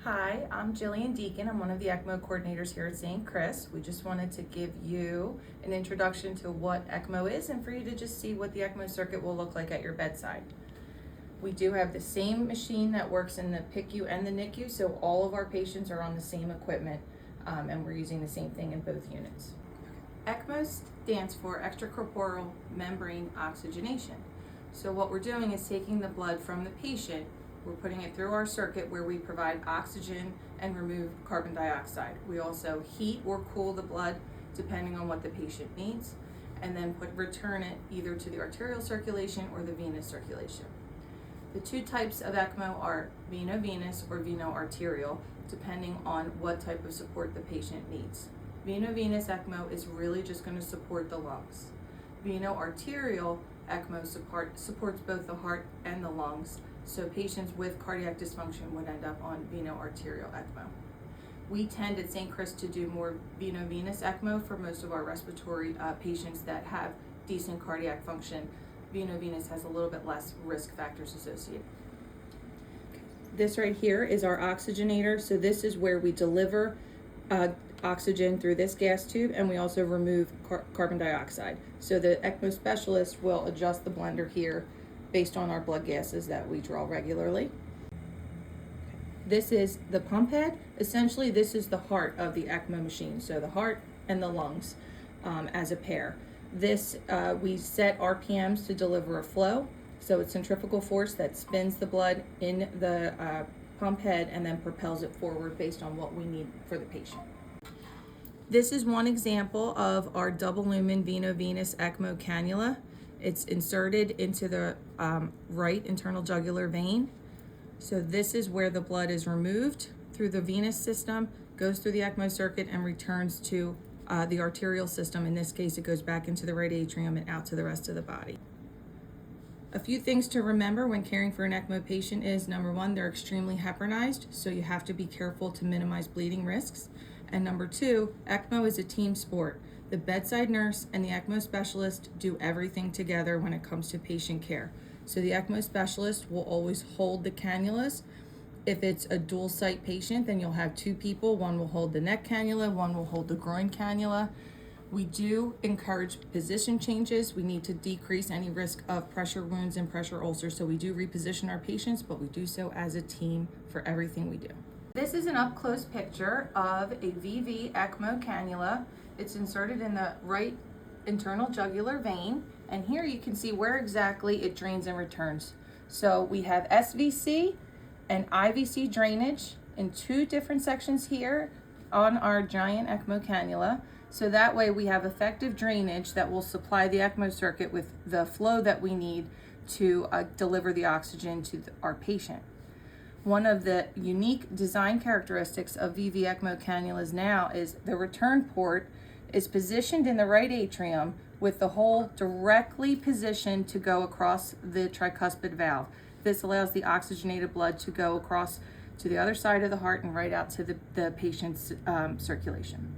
Hi, I'm Jillian Deacon. I'm one of the ECMO coordinators here at St. Chris. We just wanted to give you an introduction to what ECMO is and for you to just see what the ECMO circuit will look like at your bedside. We do have the same machine that works in the PICU and the NICU, so all of our patients are on the same equipment and we're using the same thing in both units. ECMO stands for extracorporeal membrane oxygenation. So what we're doing is taking the blood from the patient, we're putting it through our circuit where we provide oxygen and remove carbon dioxide. We also heat or cool the blood depending on what the patient needs, and then return it either to the arterial circulation or the venous circulation. The two types of ECMO are veno-venous or veno-arterial, depending on what type of support the patient needs. Veno-venous ECMO is really just going to support the lungs. Veno-arterial ECMO supports both the heart and the lungs, so patients with cardiac dysfunction would end up on veno-arterial ECMO. We tend at St. Chris to do more veno-venous ECMO for most of our respiratory patients that have decent cardiac function. Veno-venous has a little bit less risk factors associated. This right here is our oxygenator. So this is where we deliver oxygen through this gas tube, and we also remove carbon dioxide. So the ECMO specialist will adjust the blender here based on our blood gases that we draw regularly. This is the pump head. Essentially, this is the heart of the ECMO machine. So the heart and the lungs as a pair. This, we set RPMs to deliver a flow. So it's centrifugal force that spins the blood in the pump head and then propels it forward based on what we need for the patient. This is one example of our double lumen veno-venous ECMO cannula. It's inserted into the right internal jugular vein. So this is where the blood is removed through the venous system, goes through the ECMO circuit, and returns to the arterial system. In this case, it goes back into the right atrium and out to the rest of the body. A few things to remember when caring for an ECMO patient is, number one, they're extremely heparinized, so you have to be careful to minimize bleeding risks. And number two, ECMO is a team sport. The bedside nurse and the ECMO specialist do everything together when it comes to patient care. So the ECMO specialist will always hold the cannulas. If it's a dual site patient, then you'll have two people. One will hold the neck cannula, one will hold the groin cannula. We do encourage position changes. We need to decrease any risk of pressure wounds and pressure ulcers. So we do reposition our patients, but we do so as a team for everything we do. This is an up-close picture of a VV ECMO cannula. It's inserted in the right internal jugular vein, and here you can see where exactly it drains and returns. So we have SVC and IVC drainage in two different sections here on our giant ECMO cannula. So that way we have effective drainage that will supply the ECMO circuit with the flow that we need to deliver the oxygen to our patient. One of the unique design characteristics of VV ECMO cannulas now is the return port is positioned in the right atrium with the hole directly positioned to go across the tricuspid valve. This allows the oxygenated blood to go across to the other side of the heart and right out to the patient's circulation.